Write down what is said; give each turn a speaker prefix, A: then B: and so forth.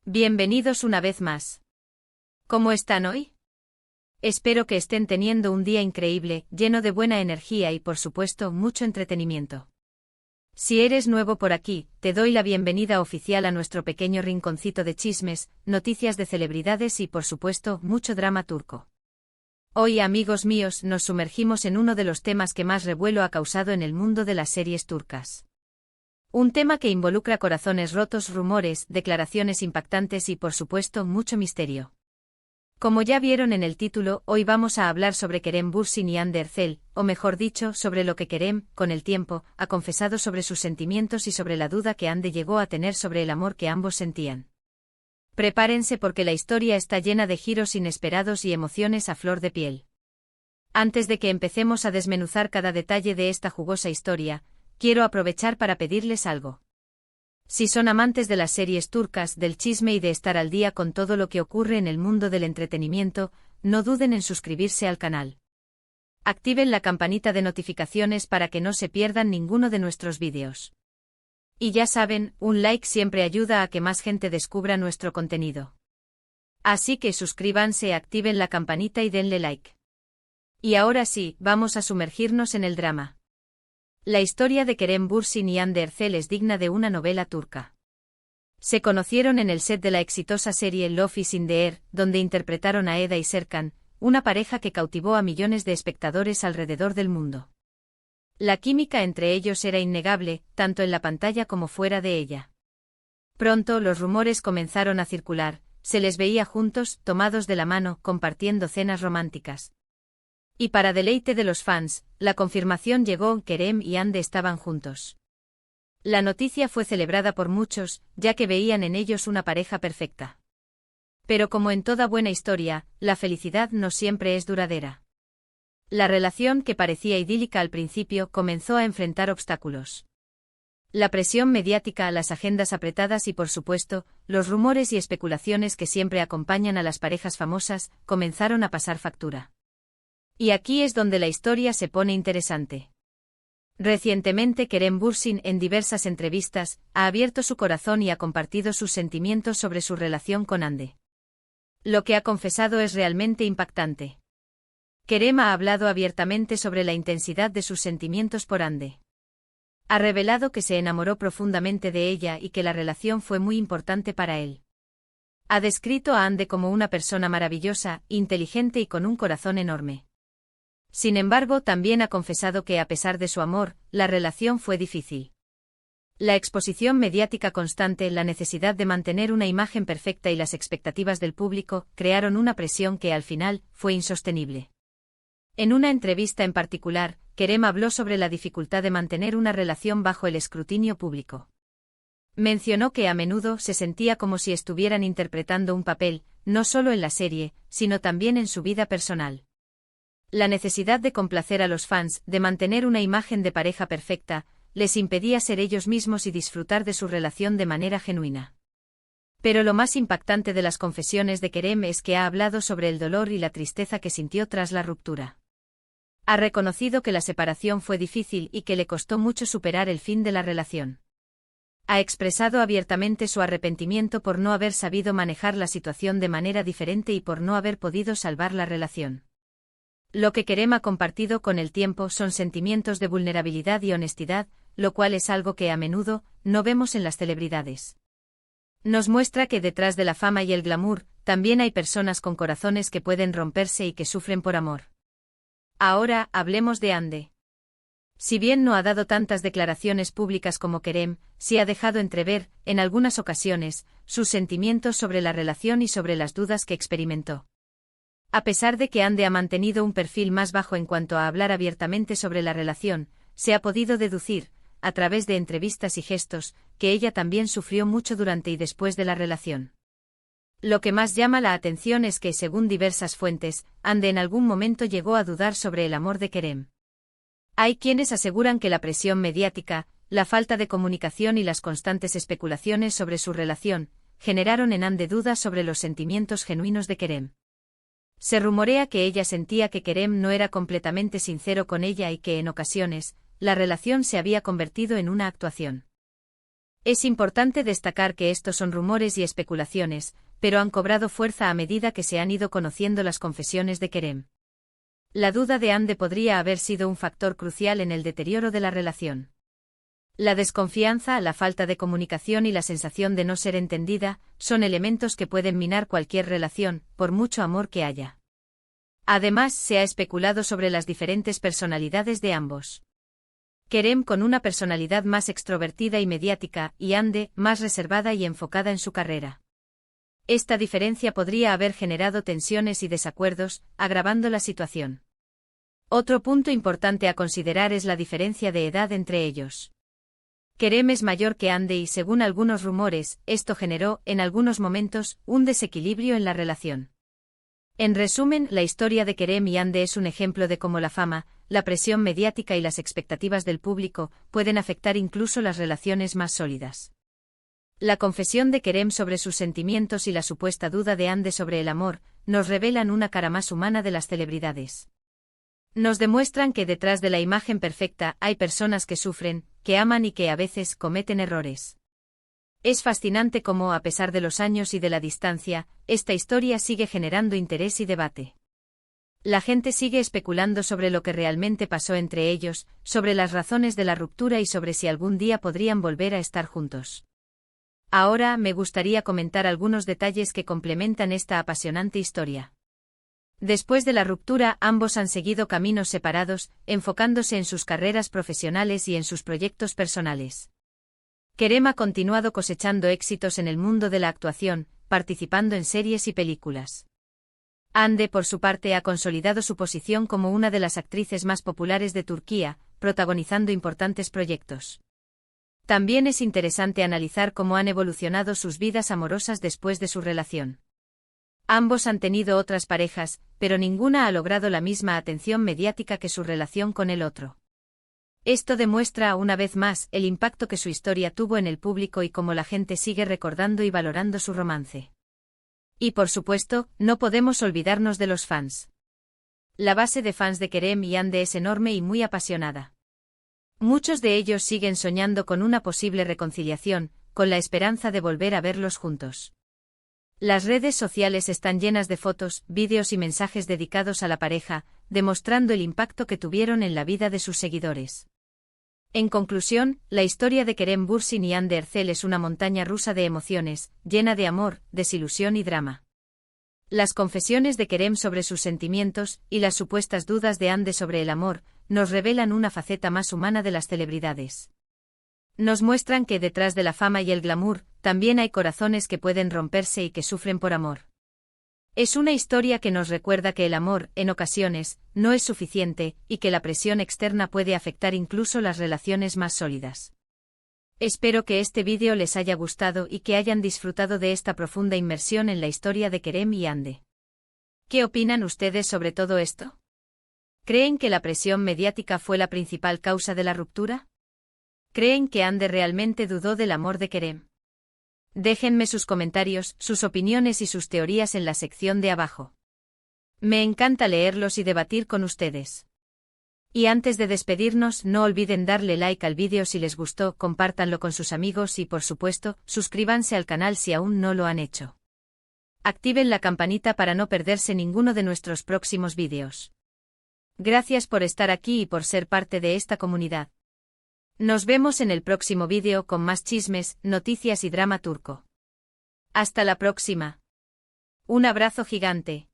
A: Bienvenidos una vez más. ¿Cómo están hoy? Espero que estén teniendo un día increíble, lleno de buena energía y por supuesto mucho entretenimiento. Si eres nuevo por aquí, te doy la bienvenida oficial a nuestro pequeño rinconcito de chismes, noticias de celebridades y por supuesto mucho drama turco. Hoy, amigos míos, nos sumergimos en uno de los temas que más revuelo ha causado en el mundo de las series turcas. Un tema que involucra corazones rotos, rumores, declaraciones impactantes y por supuesto mucho misterio. Como ya vieron en el título, hoy vamos a hablar sobre Kerem Bürsin y Hande Erçel, o mejor dicho, sobre lo que Kerem, con el tiempo, ha confesado sobre sus sentimientos y sobre la duda que Hande llegó a tener sobre el amor que ambos sentían. Prepárense porque la historia está llena de giros inesperados y emociones a flor de piel. Antes de que empecemos a desmenuzar cada detalle de esta jugosa historia, quiero aprovechar para pedirles algo. Si son amantes de las series turcas, del chisme y de estar al día con todo lo que ocurre en el mundo del entretenimiento, no duden en suscribirse al canal. Activen la campanita de notificaciones para que no se pierdan ninguno de nuestros vídeos. Y ya saben, un like siempre ayuda a que más gente descubra nuestro contenido. Así que suscríbanse, activen la campanita y denle like. Y ahora sí, vamos a sumergirnos en el drama. La historia de Kerem Bürsin y Hande Erçel es digna de una novela turca. Se conocieron en el set de la exitosa serie Love is in the Air, donde interpretaron a Eda y Serkan, una pareja que cautivó a millones de espectadores alrededor del mundo. La química entre ellos era innegable, tanto en la pantalla como fuera de ella. Pronto los rumores comenzaron a circular, se les veía juntos, tomados de la mano, compartiendo cenas románticas. Y para deleite de los fans, la confirmación llegó: Kerem y Hande estaban juntos. La noticia fue celebrada por muchos, ya que veían en ellos una pareja perfecta. Pero como en toda buena historia, la felicidad no siempre es duradera. La relación, que parecía idílica al principio, comenzó a enfrentar obstáculos. La presión mediática, las agendas apretadas y por supuesto, los rumores y especulaciones que siempre acompañan a las parejas famosas, comenzaron a pasar factura. Y aquí es donde la historia se pone interesante. Recientemente Kerem Bürsin, en diversas entrevistas, ha abierto su corazón y ha compartido sus sentimientos sobre su relación con Hande. Lo que ha confesado es realmente impactante. Kerem ha hablado abiertamente sobre la intensidad de sus sentimientos por Hande. Ha revelado que se enamoró profundamente de ella y que la relación fue muy importante para él. Ha descrito a Hande como una persona maravillosa, inteligente y con un corazón enorme. Sin embargo, también ha confesado que a pesar de su amor, la relación fue difícil. La exposición mediática constante, la necesidad de mantener una imagen perfecta y las expectativas del público crearon una presión que al final fue insostenible. En una entrevista en particular, Kerem habló sobre la dificultad de mantener una relación bajo el escrutinio público. Mencionó que a menudo se sentía como si estuvieran interpretando un papel, no solo en la serie, sino también en su vida personal. La necesidad de complacer a los fans, de mantener una imagen de pareja perfecta, les impedía ser ellos mismos y disfrutar de su relación de manera genuina. Pero lo más impactante de las confesiones de Kerem es que ha hablado sobre el dolor y la tristeza que sintió tras la ruptura. Ha reconocido que la separación fue difícil y que le costó mucho superar el fin de la relación. Ha expresado abiertamente su arrepentimiento por no haber sabido manejar la situación de manera diferente y por no haber podido salvar la relación. Lo que Kerem ha compartido con el tiempo son sentimientos de vulnerabilidad y honestidad, lo cual es algo que a menudo no vemos en las celebridades. Nos muestra que detrás de la fama y el glamour, también hay personas con corazones que pueden romperse y que sufren por amor. Ahora, hablemos de Hande. Si bien no ha dado tantas declaraciones públicas como Kerem, sí ha dejado entrever, en algunas ocasiones, sus sentimientos sobre la relación y sobre las dudas que experimentó. A pesar de que Hande ha mantenido un perfil más bajo en cuanto a hablar abiertamente sobre la relación, se ha podido deducir, a través de entrevistas y gestos, que ella también sufrió mucho durante y después de la relación. Lo que más llama la atención es que, según diversas fuentes, Hande en algún momento llegó a dudar sobre el amor de Kerem. Hay quienes aseguran que la presión mediática, la falta de comunicación y las constantes especulaciones sobre su relación, generaron en Hande dudas sobre los sentimientos genuinos de Kerem. Se rumorea que ella sentía que Kerem no era completamente sincero con ella y que en ocasiones, la relación se había convertido en una actuación. Es importante destacar que estos son rumores y especulaciones, pero han cobrado fuerza a medida que se han ido conociendo las confesiones de Kerem. La duda de Hande podría haber sido un factor crucial en el deterioro de la relación. La desconfianza, la falta de comunicación y la sensación de no ser entendida son elementos que pueden minar cualquier relación, por mucho amor que haya. Además, se ha especulado sobre las diferentes personalidades de ambos. Kerem con una personalidad más extrovertida y mediática, y Hande más reservada y enfocada en su carrera. Esta diferencia podría haber generado tensiones y desacuerdos, agravando la situación. Otro punto importante a considerar es la diferencia de edad entre ellos. Kerem es mayor que Hande y según algunos rumores, esto generó, en algunos momentos, un desequilibrio en la relación. En resumen, la historia de Kerem y Hande es un ejemplo de cómo la fama, la presión mediática y las expectativas del público pueden afectar incluso las relaciones más sólidas. La confesión de Kerem sobre sus sentimientos y la supuesta duda de Hande sobre el amor nos revelan una cara más humana de las celebridades. Nos demuestran que detrás de la imagen perfecta hay personas que sufren, que aman y que a veces cometen errores. Es fascinante cómo, a pesar de los años y de la distancia, esta historia sigue generando interés y debate. La gente sigue especulando sobre lo que realmente pasó entre ellos, sobre las razones de la ruptura y sobre si algún día podrían volver a estar juntos. Ahora me gustaría comentar algunos detalles que complementan esta apasionante historia. Después de la ruptura, ambos han seguido caminos separados, enfocándose en sus carreras profesionales y en sus proyectos personales. Kerem ha continuado cosechando éxitos en el mundo de la actuación, participando en series y películas. Hande, por su parte, ha consolidado su posición como una de las actrices más populares de Turquía, protagonizando importantes proyectos. También es interesante analizar cómo han evolucionado sus vidas amorosas después de su relación. Ambos han tenido otras parejas, pero ninguna ha logrado la misma atención mediática que su relación con el otro. Esto demuestra, una vez más, el impacto que su historia tuvo en el público y cómo la gente sigue recordando y valorando su romance. Y por supuesto, no podemos olvidarnos de los fans. La base de fans de Kerem y Hande es enorme y muy apasionada. Muchos de ellos siguen soñando con una posible reconciliación, con la esperanza de volver a verlos juntos. Las redes sociales están llenas de fotos, vídeos y mensajes dedicados a la pareja, demostrando el impacto que tuvieron en la vida de sus seguidores. En conclusión, la historia de Kerem Bürsin y Hande Erçel es una montaña rusa de emociones, llena de amor, desilusión y drama. Las confesiones de Kerem sobre sus sentimientos, y las supuestas dudas de Hande sobre el amor, nos revelan una faceta más humana de las celebridades. Nos muestran que detrás de la fama y el glamour, también hay corazones que pueden romperse y que sufren por amor. Es una historia que nos recuerda que el amor, en ocasiones, no es suficiente, y que la presión externa puede afectar incluso las relaciones más sólidas. Espero que este vídeo les haya gustado y que hayan disfrutado de esta profunda inmersión en la historia de Kerem y Hande. ¿Qué opinan ustedes sobre todo esto? ¿Creen que la presión mediática fue la principal causa de la ruptura? ¿Creen que Hande realmente dudó del amor de Kerem? Déjenme sus comentarios, sus opiniones y sus teorías en la sección de abajo. Me encanta leerlos y debatir con ustedes. Y antes de despedirnos, no olviden darle like al vídeo si les gustó, compártanlo con sus amigos y, por supuesto, suscríbanse al canal si aún no lo han hecho. Activen la campanita para no perderse ninguno de nuestros próximos vídeos. Gracias por estar aquí y por ser parte de esta comunidad. Nos vemos en el próximo vídeo con más chismes, noticias y drama turco. Hasta la próxima. Un abrazo gigante.